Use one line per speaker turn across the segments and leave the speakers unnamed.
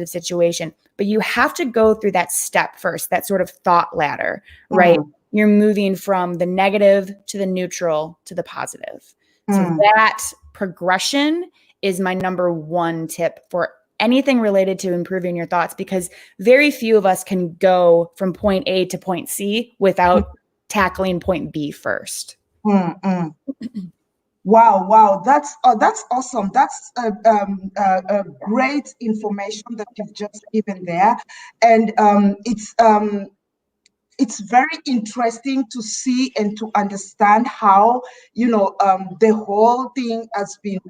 situation, but you have to go through that step first, that sort of thought ladder, right? You're moving from the negative to the neutral to the positive. So that progression is my number one tip for anything related to improving your thoughts, because very few of us can go from point A to point C without tackling point B first.
Wow, that's awesome. That's a great information that you've just given there, and it's very interesting to see and to understand how, the whole thing has been,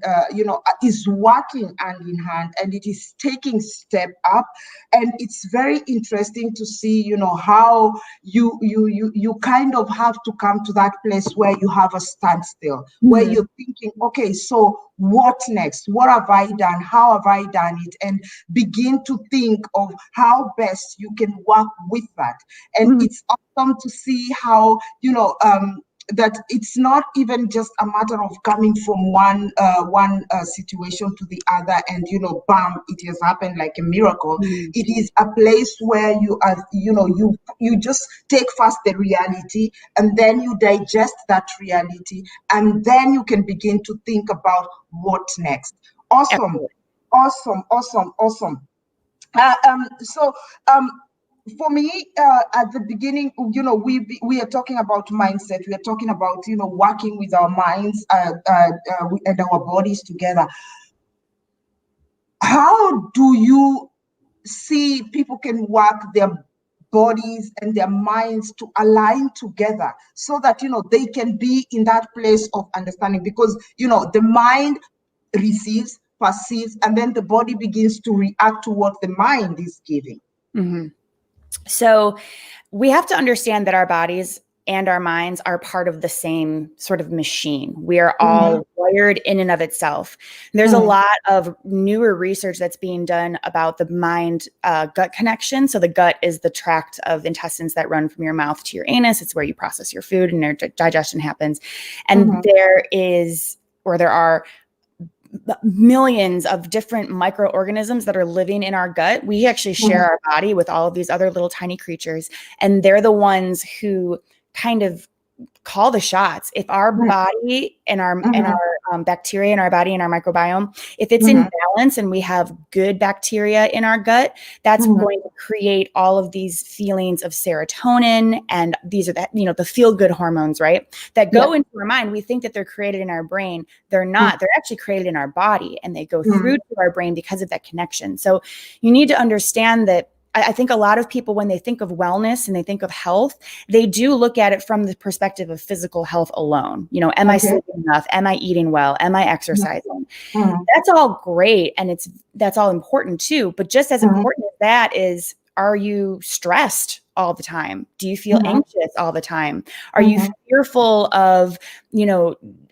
is working hand in hand, and it is taking step up. And it's very interesting to see, how you kind of have to come to that place where you have a standstill, where you're thinking, okay, so what next? What have I done? How have I done it? And begin to think of how best you can work with that. And it's awesome to see how, that it's not even just a matter of coming from one situation to the other and, bam, it has happened like a miracle. It is a place where you are, you just take first the reality, and then you digest that reality, and then you can begin to think about what next. Awesome. For me, at the beginning, we are talking about mindset. We are talking about, working with our minds and our bodies together. How do you see people can work their bodies and their minds to align together so that, they can be in that place of understanding? Because, the mind receives, perceives, and then the body begins to react to what the mind is giving.
So we have to understand that our bodies and our minds are part of the same sort of machine. We are all wired in and of itself. There's a lot of newer research that's being done about the mind-gut connection. So the gut is the tract of intestines that run from your mouth to your anus. It's where you process your food and your digestion happens. And there are millions of different microorganisms that are living in our gut. We actually share our body with all of these other little tiny creatures, and they're the ones who kind of call the shots. If our body and our bacteria in our body and our microbiome, if it's in balance and we have good bacteria in our gut, that's going to create all of these feelings of serotonin, and these are the feel good hormones, right? That go into our mind. We think that they're created in our brain. They're not. They're actually created in our body, and they go through to our brain because of that connection. So you need to understand that. I think a lot of people, when they think of wellness and they think of health, they do look at it from the perspective of physical health alone. Am I sleeping enough? Am I eating well? Am I exercising? That's all great. And that's all important too. But just as important as that is, are you stressed all the time? Do you feel anxious all the time? Are you fearful of,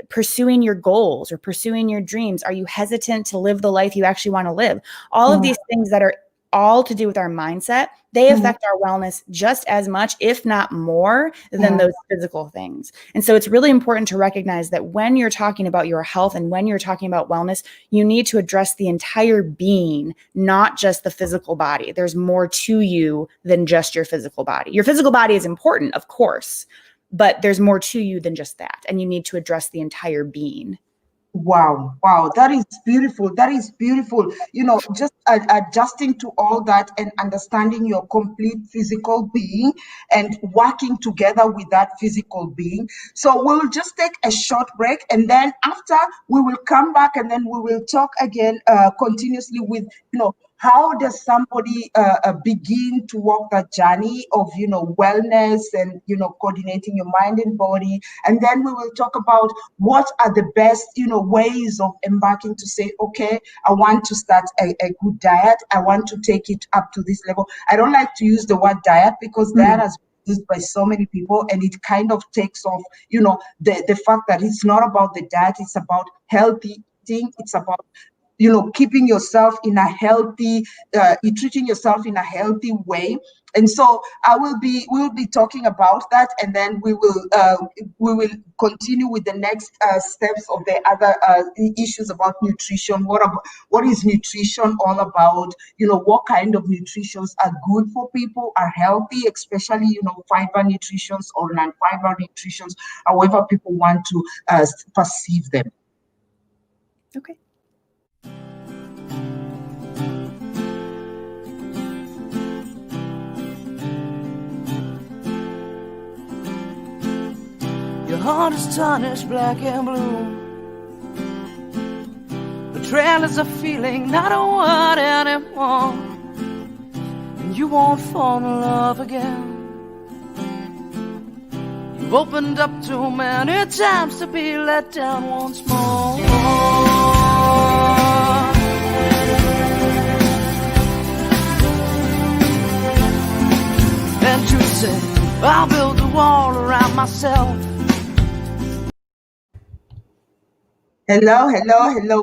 pursuing your goals or pursuing your dreams? Are you hesitant to live the life you actually want to live? All of these things that are all to do with our mindset, they affect our wellness just as much, if not more, than those physical things. And so it's really important to recognize that when you're talking about your health and when you're talking about wellness, you need to address the entire being, not just the physical body. There's more to you than just your physical body. Your physical body is important, of course, but there's more to you than just that. And you need to address the entire being.
Wow, that is beautiful. Just adjusting to all that and understanding your complete physical being and working together with that physical being. So we'll just take a short break, and then after we will come back, and then we will talk again continuously with, how does somebody begin to walk that journey of, wellness and, coordinating your mind and body. And then we will talk about what are the best, ways of embarking to say, okay, I want to start a good diet. I want to take it up to this level. I don't like to use the word diet because diet has been used by so many people, and it kind of takes off, the fact that it's not about the diet. It's about healthy eating. It's about keeping yourself in a healthy, treating yourself in a healthy way. And so we will be talking about that, and then we will continue with the next steps of the other issues about nutrition. What is nutrition all about? What kind of nutritions are good for people, are healthy, especially fiber nutritions or non-fiber nutritions, however people want to perceive them.
Okay.
Your heart is tarnished black and blue. Betrayal is a feeling, not a word anymore. And you won't fall in love again. You've opened up too many times to be let down once more. And you say, I'll build a wall around myself.
Hello.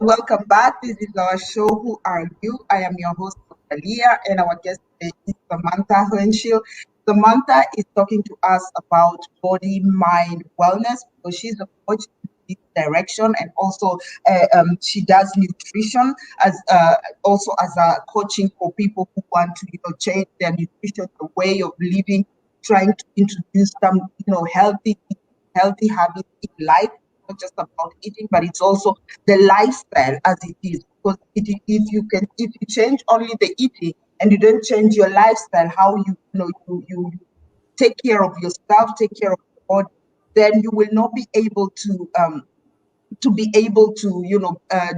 Welcome back. This is our show, Who Are You? I am your host, Leah, and our guest today is Samantha Hohenshil. Samantha is talking to us about body-mind wellness, because she's a coach in this direction, and also she does nutrition as also as a coaching for people who want to change their nutrition, the way of living, trying to introduce some healthy habits in life. Not just about eating, but it's also the lifestyle as it is. Because if you change only the eating and you don't change your lifestyle, how you take care of yourself, take care of your body, then you will not be able to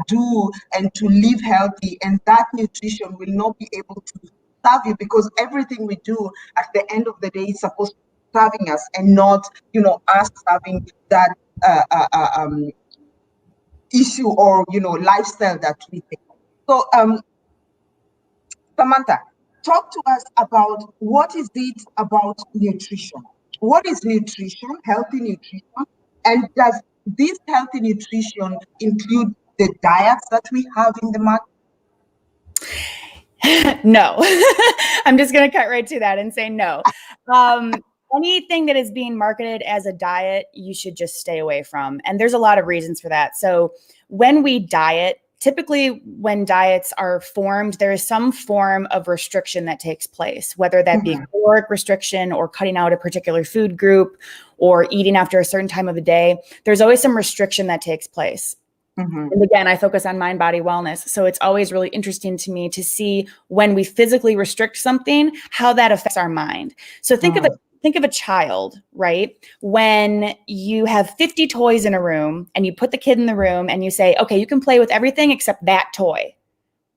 do and to live healthy, and that nutrition will not be able to serve you, because everything we do at the end of the day is supposed to be serving us, and not us serving that issue or lifestyle that we take. So Samantha, talk to us about what is it about nutrition. What is nutrition, healthy nutrition, and does this healthy nutrition include the diets that we have in the market?
No. I'm just going to cut right to that and say no. Anything that is being marketed as a diet, you should just stay away from. And there's a lot of reasons for that. So when we diet, typically when diets are formed, there is some form of restriction that takes place, whether that be caloric restriction or cutting out a particular food group or eating after a certain time of the day. There's always some restriction that takes place. And again, I focus on mind, body, wellness. So it's always really interesting to me to see when we physically restrict something, how that affects our mind. So think of a child, right? When you have 50 toys in a room and you put the kid in the room and you say, okay, you can play with everything except that toy.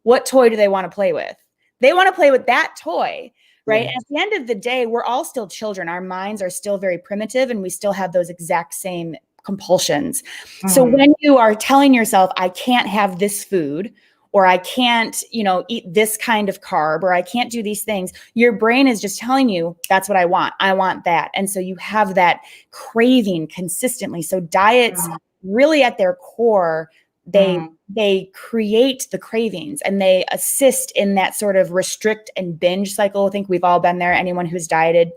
What toy do they want to play with? They want to play with that toy, right? Yes. At the end of the day, we're all still children. Our minds are still very primitive, and we still have those exact same compulsions. So when you are telling yourself, I can't have this food, or I can't, eat this kind of carb, or I can't do these things, your brain is just telling you, that's what I want. I want that. And so you have that craving consistently. So diets really at their core, they create the cravings, and they assist in that sort of restrict and binge cycle. I think we've all been there. Anyone who's dieted,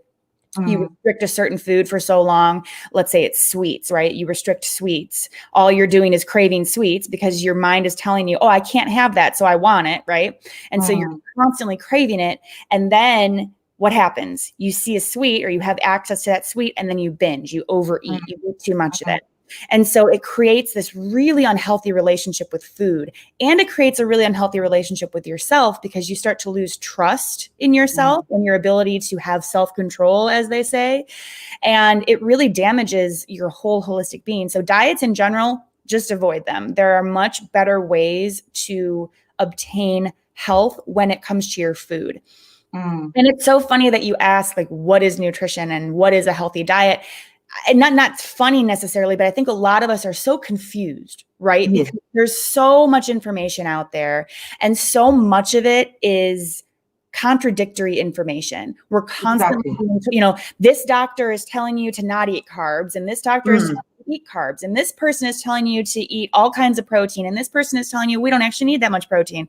you restrict a certain food for so long. Let's say it's sweets, right? You restrict sweets. All you're doing is craving sweets because your mind is telling you, oh, I can't have that, so I want it, right? And so you're constantly craving it. And then what happens? You see a sweet, or you have access to that sweet, and then you binge, you overeat, you eat too much of it. And so it creates this really unhealthy relationship with food, and it creates a really unhealthy relationship with yourself, because you start to lose trust in yourself and your ability to have self-control, as they say. And it really damages your whole holistic being. So diets in general, just avoid them. There are much better ways to obtain health when it comes to your food. And it's so funny that you ask, like, what is nutrition and what is a healthy diet? And not funny necessarily, but I think a lot of us are so confused, right? Because there's so much information out there, and so much of it is contradictory information. We're constantly, this doctor is telling you to not eat carbs, and this doctor is telling you to eat carbs, and this person is telling you to eat all kinds of protein, and this person is telling you we don't actually need that much protein.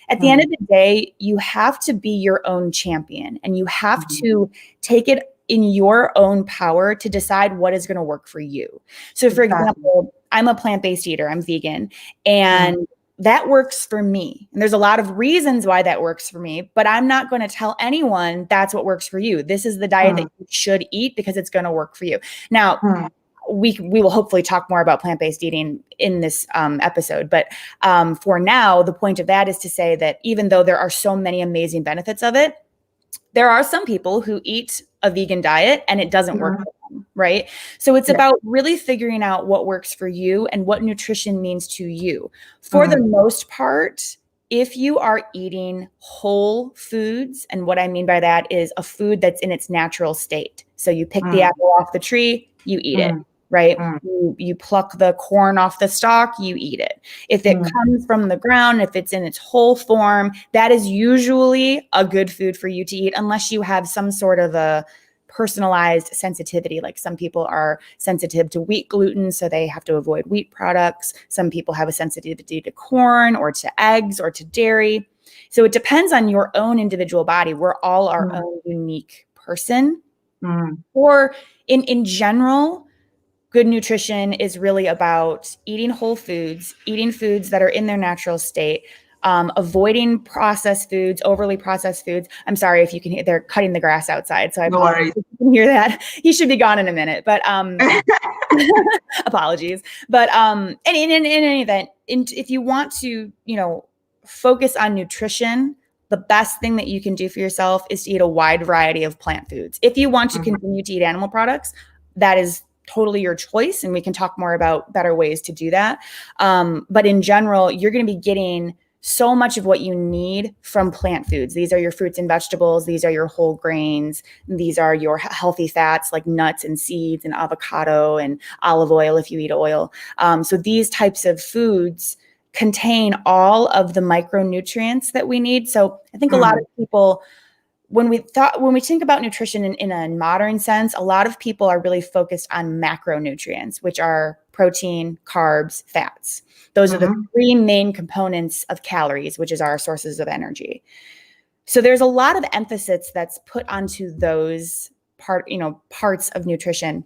At the end of the day, you have to be your own champion, and you have to take it in your own power to decide what is going to work for you. So for example, I'm a plant-based eater, I'm vegan, and that works for me. And there's a lot of reasons why that works for me, but I'm not going to tell anyone that's what works for you. This is the diet that you should eat because it's going to work for you. Now, we will hopefully talk more about plant-based eating in this episode. But for now, the point of that is to say that even though there are so many amazing benefits of it, there are some people who eat a vegan diet and it doesn't work for them, right? So it's about really figuring out what works for you and what nutrition means to you. For the most part, if you are eating whole foods, and what I mean by that is a food that's in its natural state. So you pick the apple off the tree, you eat it, right? You pluck the corn off the stalk, you eat it. If it comes from the ground, if it's in its whole form, that is usually a good food for you to eat, unless you have some sort of a personalized sensitivity. Like some people are sensitive to wheat gluten, so they have to avoid wheat products. Some people have a sensitivity to corn or to eggs or to dairy. So it depends on your own individual body. We're all our own unique person. Or in general, good nutrition is really about eating whole foods, eating foods that are in their natural state, avoiding processed foods, overly processed foods. I'm sorry if you can hear, they're cutting the grass outside. So I apologize if you can hear that. He should be gone in a minute, but apologies. But in any event, if you want to, focus on nutrition, the best thing that you can do for yourself is to eat a wide variety of plant foods. If you want to continue to eat animal products, that is totally your choice. And we can talk more about better ways to do that. But in general, you're going to be getting so much of what you need from plant foods. These are your fruits and vegetables. These are your whole grains. These are your healthy fats like nuts and seeds and avocado and olive oil if you eat oil. So these types of foods contain all of the micronutrients that we need. So I think a lot of people, when we think about nutrition in a modern sense, a lot of people are really focused on macronutrients, which are protein, carbs, fats. Those are the three main components of calories, which is our sources of energy. So there's a lot of emphasis that's put onto those parts of nutrition.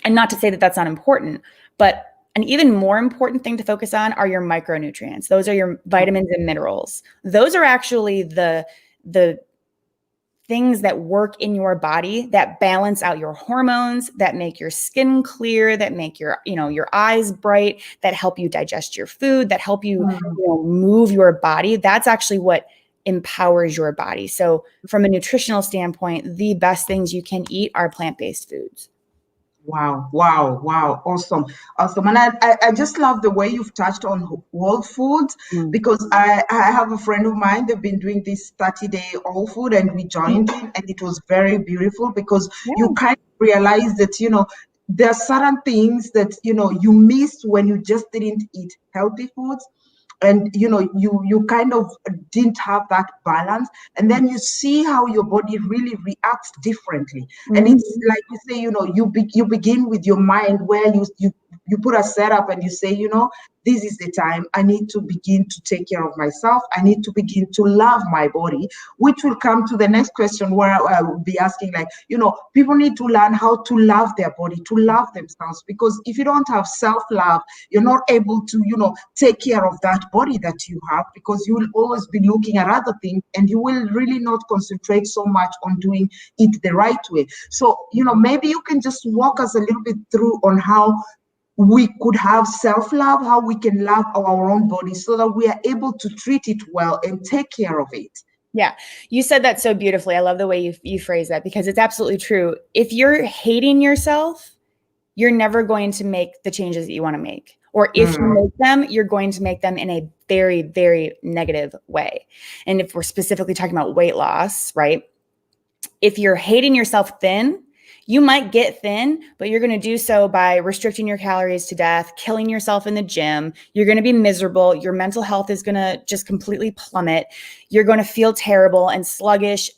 And not to say that that's not important, but an even more important thing to focus on are your micronutrients. Those are your vitamins and minerals. Those are actually the things that work in your body that balance out your hormones, that make your skin clear, that make your eyes bright, that help you digest your food, that help you, move your body. That's actually what empowers your body. So from a nutritional standpoint, the best things you can eat are plant-based foods.
Wow. Awesome. And I just love the way you've touched on whole foods, because I have a friend of mine, they've been doing this 30-day whole food, and we joined in, and it was very beautiful because you kind of realize that, there are certain things that, you missed when you just didn't eat healthy foods. And you kind of didn't have that balance, and then you see how your body really reacts differently. And it's like you say, you begin with your mind, where you put a setup and you say, this is the time I need to begin to take care of myself. I need to begin to love my body, which will come to the next question, where I will be asking, people need to learn how to love their body, to love themselves, because if you don't have self-love, you're not able to, take care of that body that you have, because you will always be looking at other things, and you will really not concentrate so much on doing it the right way. So, maybe you can just walk us a little bit through on how we could have self-love, how we can love our own body so that we are able to treat it well and take care of it.
Yeah, you said that so beautifully. I love the way you phrase that, because it's absolutely true. If you're hating yourself, you're never going to make the changes that you want to make. Or if you make them, you're going to make them in a very, very negative way. And if we're specifically talking about weight loss, right? If you're hating yourself thin, you might get thin, but you're going to do so by restricting your calories to death, killing yourself in the gym. You're going to be miserable. Your mental health is going to just completely plummet. You're going to feel terrible and sluggish.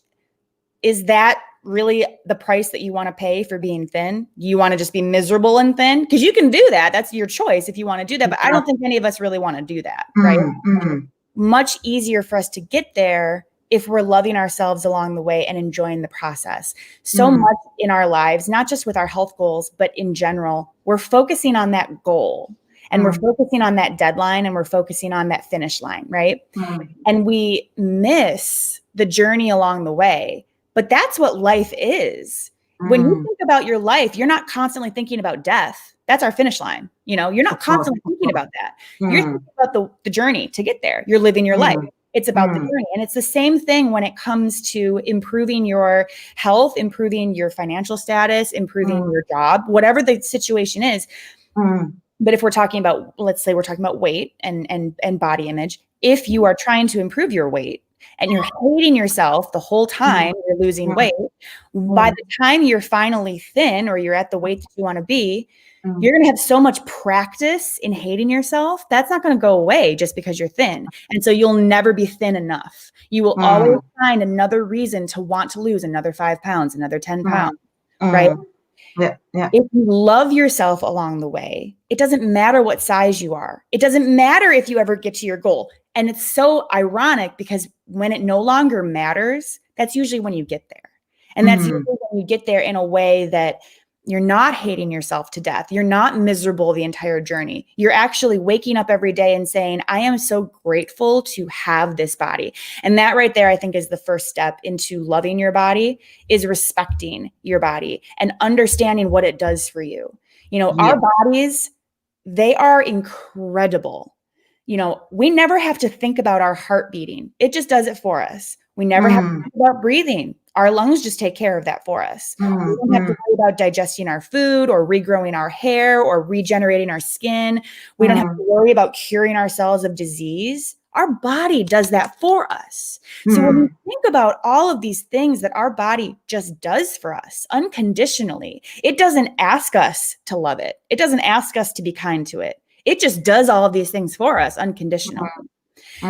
Is that really the price that you want to pay for being thin? You want to just be miserable and thin? Because you can do that. That's your choice if you want to do that. But I don't think any of us really want to do that, right? Much easier for us to get there if we're loving ourselves along the way and enjoying the process. So much in our lives, not just with our health goals, but in general, we're focusing on that goal and we're focusing on that deadline and we're focusing on that finish line, right? And we miss the journey along the way. But that's what life is. When you think about your life, you're not constantly thinking about death. That's our finish line. You're not constantly thinking about that. You're thinking about the journey to get there. You're living your life. It's about the journey. And it's the same thing when it comes to improving your health, improving your financial status, improving your job, whatever the situation is. But if we're talking about, let's say we're talking about weight and body image, if you are trying to improve your weight and you're hating yourself the whole time you're losing weight, by the time you're finally thin or you're at the weight that you want to be, you're going to have so much practice in hating yourself. That's not going to go away just because you're thin. And so you'll never be thin enough. You will always find another reason to want to lose another 5 pounds, another 10 pounds, right?
Yeah.
If you love yourself along the way, it doesn't matter what size you are. It doesn't matter if you ever get to your goal. And it's so ironic because when it no longer matters, that's usually when you get there. And that's usually when you get there in a way that you're not hating yourself to death. You're not miserable the entire journey. You're actually waking up every day and saying, I am so grateful to have this body. And that right there, I think, is the first step into loving your body, is respecting your body and understanding what it does for you. Our bodies, they are incredible. We never have to think about our heart beating. It just does it for us. We never have to think about breathing. Our lungs just take care of that for us. We don't have to worry about digesting our food or regrowing our hair or regenerating our skin. We don't have to worry about curing ourselves of disease. Our body does that for us. So when you think about all of these things that our body just does for us unconditionally, it doesn't ask us to love it. It doesn't ask us to be kind to it. It just does all of these things for us unconditionally.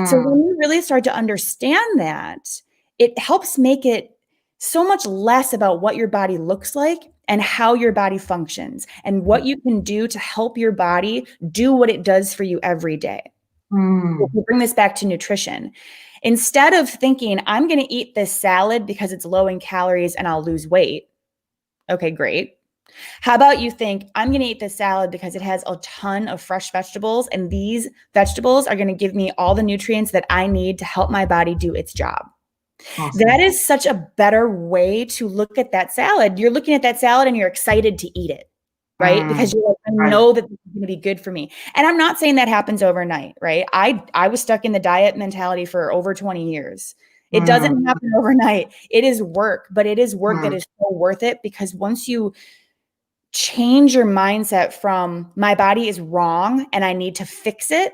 So when you really start to understand that, it helps make it so much less about what your body looks like and how your body functions and what you can do to help your body do what it does for you every day. If we bring this back to nutrition, instead of thinking, I'm going to eat this salad because it's low in calories and I'll lose weight. Okay, great. How about you think, I'm going to eat this salad because it has a ton of fresh vegetables, and these vegetables are going to give me all the nutrients that I need to help my body do its job. Awesome. That is such a better way to look at that salad. You're looking at that salad and you're excited to eat it, right? Because you're like, I know that this is going to be good for me. And I'm not saying that happens overnight, right? I was stuck in the diet mentality for over 20 years. It doesn't happen overnight. It is work, but it is work that is so worth it, because once you change your mindset from my body is wrong and I need to fix it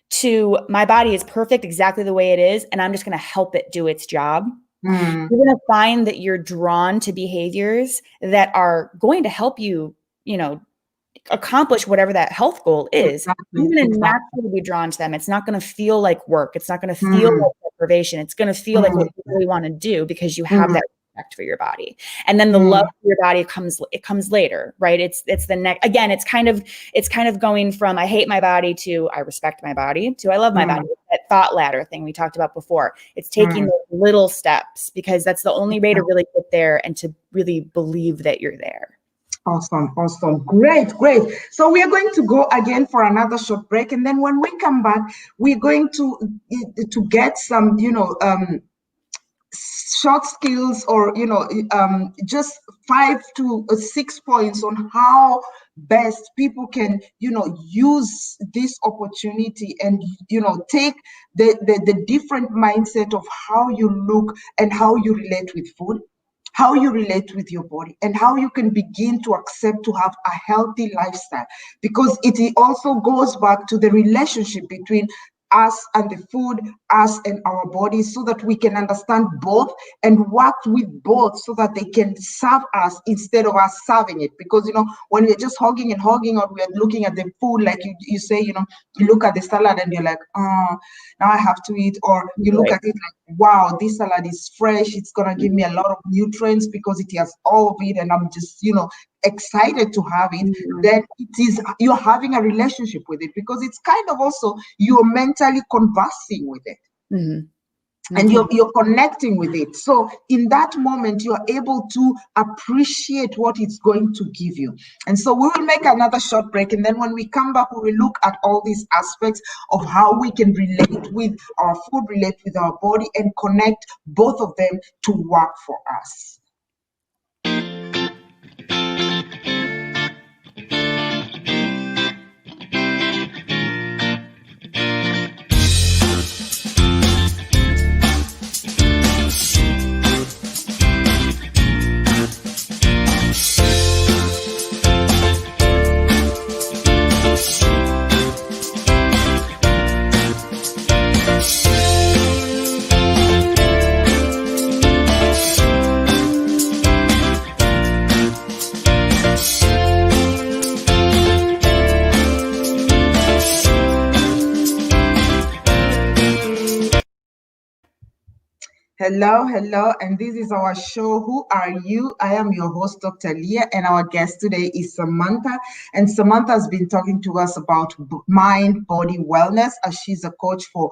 to my body is perfect exactly the way it is, and I'm just going to help it do its job. You're going to find that you're drawn to behaviors that are going to help you, accomplish whatever that health goal is. You're going to naturally be drawn to them. It's not going to feel like work. It's not going to feel like deprivation. It's going to feel like what you really want to do because you have that respect for your body. And then the love for your body comes later, right? It's the next, again, it's kind of going from I hate my body to I respect my body to I love my body. That thought ladder thing we talked about before. It's taking those little steps, because that's the only way to really get there and to really believe that you're there.
Awesome. Great. So we are going to go again for another short break. And then when we come back, we're going to get some, short skills, or just 5 to 6 points on how best people can use this opportunity and take the different mindset of how you look and how you relate with food, how you relate with your body, and how you can begin to accept to have a healthy lifestyle, because it also goes back to the relationship between us and the food, us and our bodies, so that we can understand both and work with both so that they can serve us instead of us serving it. Because, when we're just hogging, or we're looking at the food, like you say, you look at the salad and you're like, oh, now I have to eat. Or you look at it like, wow, this salad is fresh. It's going to give me a lot of nutrients because it has all of it. And I'm just, excited to have it. Then you're having a relationship with it, because it's kind of also you're mentally conversing with it. And you're connecting with it. So in that moment, you're able to appreciate what it's going to give you. And so we will make another short break. And then when we come back, we will look at all these aspects of how we can relate with our food, relate with our body, and connect both of them to work for us. Hello, and this is our show, Who Are You? I am your host, Dr. Leah, and our guest today is Samantha. And Samantha has been talking to us about mind, body wellness, as she's a coach for,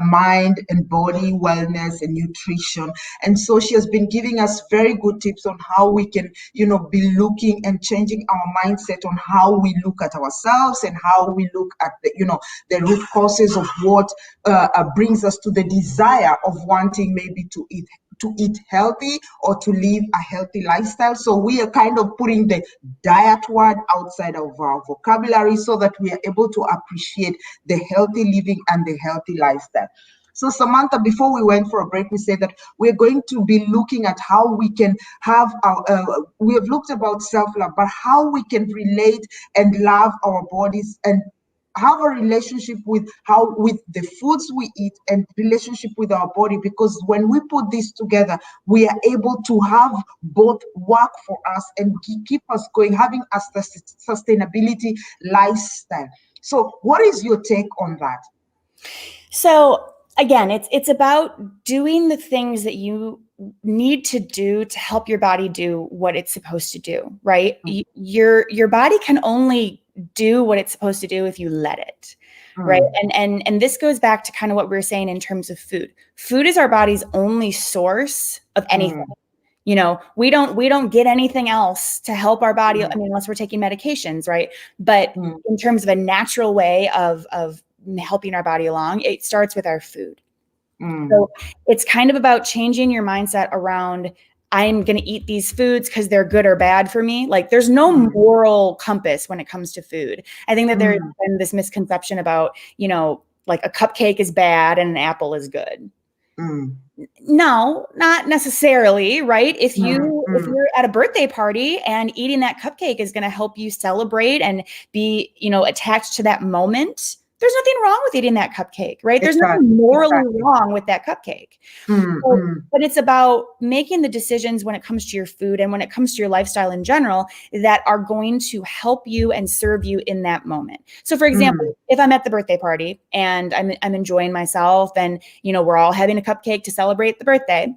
mind and body wellness and nutrition. And so she has been giving us very good tips on how we can, be looking and changing our mindset on how we look at ourselves and how we look at the root causes of what brings us to the desire of wanting maybe to eat healthy or to live a healthy lifestyle. So we are kind of putting the diet word outside of our vocabulary so that we are able to appreciate the healthy living and the healthy lifestyle. So Samantha, before we went for a break, we said that we're going to be looking at how we can have we have looked about self-love, but how we can relate and love our bodies and have a relationship with the foods we eat and relationship with our body, because when we put this together, we are able to have both work for us and keep us going, having a sustainability lifestyle. So what is your take on that?
So again, it's about doing the things that you need to do to help your body do what it's supposed to do, right? Your body can only do what it's supposed to do if you let it, right? And this goes back to kind of what we were saying in terms of food. Food is our body's only source of anything. We don't get anything else to help our body. I mean, unless we're taking medications, right? But in terms of a natural way of helping our body along, it starts with our food. So it's kind of about changing your mindset around, I'm going to eat these foods because they're good or bad for me. Like there's no moral compass when it comes to food. I think that there's been this misconception about, like a cupcake is bad and an apple is good. No, not necessarily, right? If you're at a birthday party and eating that cupcake is going to help you celebrate and be, attached to that moment, there's nothing wrong with eating that cupcake, right? There's nothing morally wrong with that cupcake. But it's about making the decisions when it comes to your food and when it comes to your lifestyle in general that are going to help you and serve you in that moment. So for example, if I'm at the birthday party and I'm enjoying myself and, we're all having a cupcake to celebrate the birthday,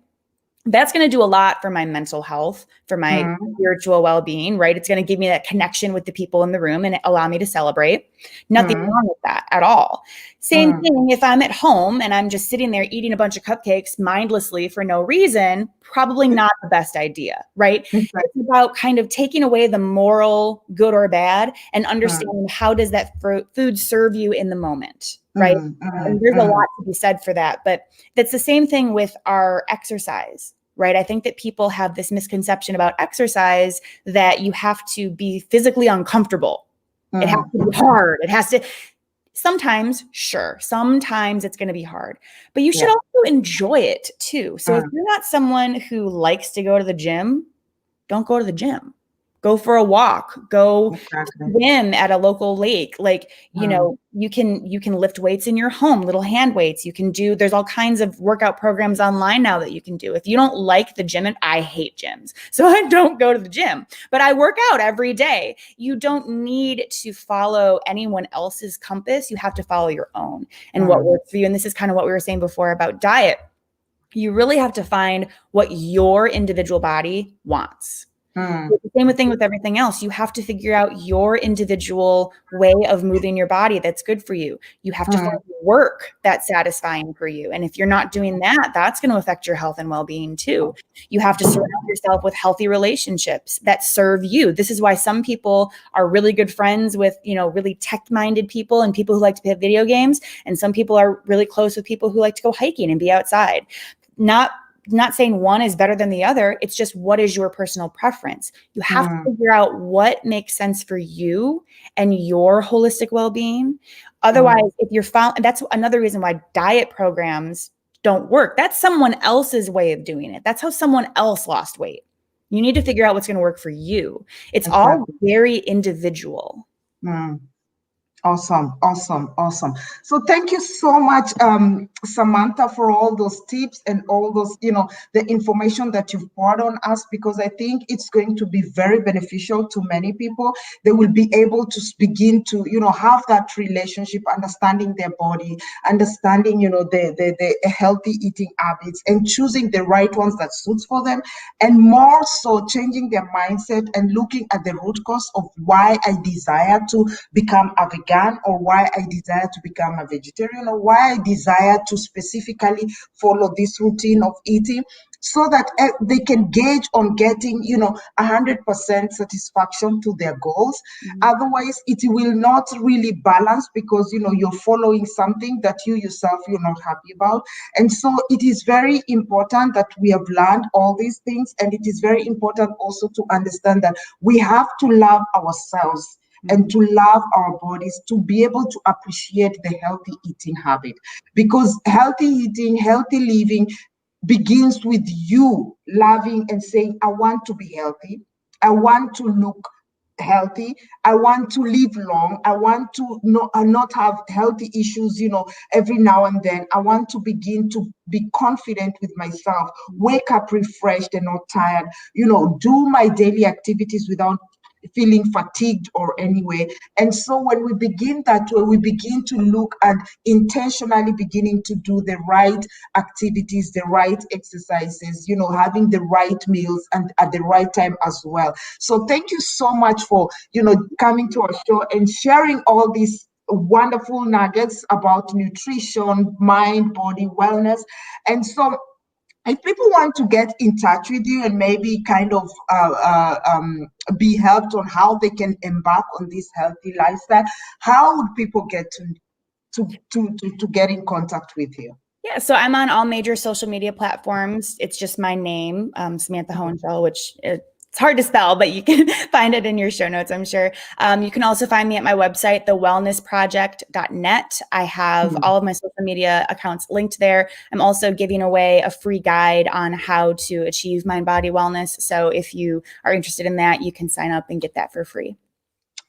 that's going to do a lot for my mental health, for my spiritual well-being, right? It's going to give me that connection with the people in the room and allow me to celebrate. Nothing wrong with that at all. Same thing if I'm at home and I'm just sitting there eating a bunch of cupcakes mindlessly for no reason, probably not the best idea, right? It's about kind of taking away the moral good or bad and understanding how does that food serve you in the moment, right? And there's a lot to be said for that, but that's the same thing with our exercise, right? I think that people have this misconception about exercise that you have to be physically uncomfortable. It has to be hard. It has to, sometimes, sure. Sometimes it's going to be hard, but you should also enjoy it too. So if you're not someone who likes to go to the gym, don't go to the gym. Go for a walk, go swim at a local lake. Like, you can lift weights in your home, little hand weights. There's all kinds of workout programs online now that you can do. If you don't like the gym, and I hate gyms, so I don't go to the gym, but I work out every day. You don't need to follow anyone else's compass. You have to follow your own and what works for you. And this is kind of what we were saying before about diet. You really have to find what your individual body wants. The same thing with everything else. You have to figure out your individual way of moving your body that's good for you. You have to find work that's satisfying for you. And if you're not doing that, that's going to affect your health and well-being too. You have to surround yourself with healthy relationships that serve you. This is why some people are really good friends with, really tech-minded people and people who like to play video games. And some people are really close with people who like to go hiking and be outside. Not saying one is better than the other. It's just, what is your personal preference? You have to figure out what makes sense for you and your holistic well-being. Otherwise, if you're that's another reason why diet programs don't work. That's someone else's way of doing it. That's how someone else lost weight. You need to figure out what's going to work for you. It's all very individual.
Awesome. So thank you so much, Samantha, for all those tips and all those, the information that you've poured on us, because I think it's going to be very beneficial to many people. They will be able to begin to, have that relationship, understanding their body, understanding, the healthy eating habits, and choosing the right ones that suits for them, and more so changing their mindset and looking at the root cause of why I desire to become a vegan, or why I desire to become a vegetarian, or why I desire to specifically follow this routine of eating, so that they can gauge on getting, 100% satisfaction to their goals. Otherwise, it will not really balance, because, you're following something that you yourself, you're not happy about. And so it is very important that we have learned all these things. And it is very important also to understand that we have to love ourselves and to love our bodies, to be able to appreciate the healthy eating habit, because healthy eating, healthy living begins with you loving and saying, I want to be healthy. I want to look healthy. I want to live long. I want to not have healthy issues, every now and then. I want to begin to be confident with myself, wake up refreshed and not tired, do my daily activities without feeling fatigued or anyway. And so when we begin that way, we begin to look at intentionally beginning to do the right activities, the right exercises, having the right meals and at the right time as well. So thank you so much for, coming to our show and sharing all these wonderful nuggets about nutrition, mind, body, wellness. And so if people want to get in touch with you and maybe kind of be helped on how they can embark on this healthy lifestyle, how would people get to get in contact with you?
Yeah, so I'm on all major social media platforms. It's just my name, Samantha Hohenshil, which it's hard to spell, but you can find it in your show notes, I'm sure. You can also find me at my website, thewellnessproject.net. I have all of my social media accounts linked there. I'm also giving away a free guide on how to achieve mind body wellness. So if you are interested in that, you can sign up and get that for free.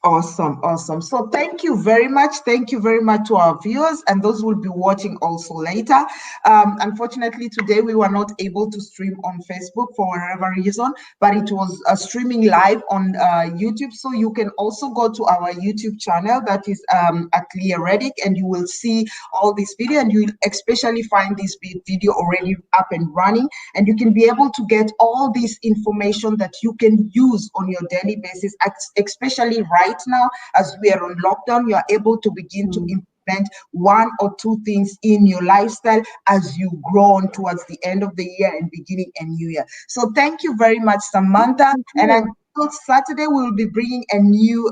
Awesome. So thank you very much. Thank you very much to our viewers and those who will be watching also later. Unfortunately, today we were not able to stream on Facebook for whatever reason, but it was streaming live on YouTube. So you can also go to our YouTube channel, that is at Leah Reddick, and you will see all this video, and you will especially find this video already up and running, and you can be able to get all this information that you can use on your daily basis, especially right now as we are on lockdown. You are able to begin to implement one or two things in your lifestyle as you grow on towards the end of the year and beginning a new year. So thank you very much, Samantha. And until Saturday, we will be bringing a new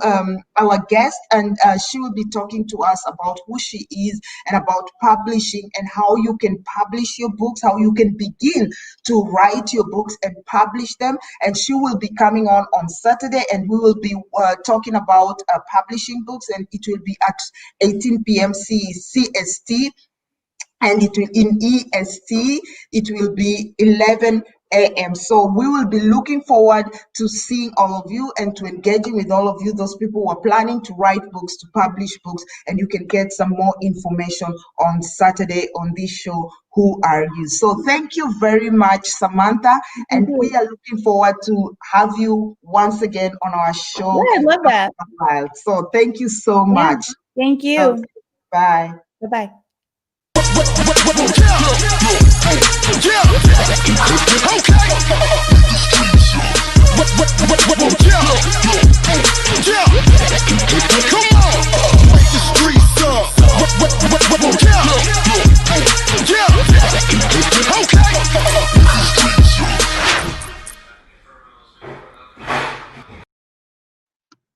our guest, and she will be talking to us about who she is and about publishing and how you can publish your books, how you can begin to write your books and publish them. And she will be coming on Saturday, and we will be talking about publishing books, and it will be at 18 p.m. CST, and it will in EST, it will be 11 a.m. So we will be looking forward to seeing all of you and to engaging with all of you, those people who are planning to write books, to publish books, and you can get some more information on Saturday on this show, Who Are You? So thank you very much, Samantha, and we are looking forward to have you once again on our show.
Yeah, I love that.
So thank you so much.
Thank you.
Bye.
Bye-bye.
Yeah. Okay. Yeah. Yeah. Come on.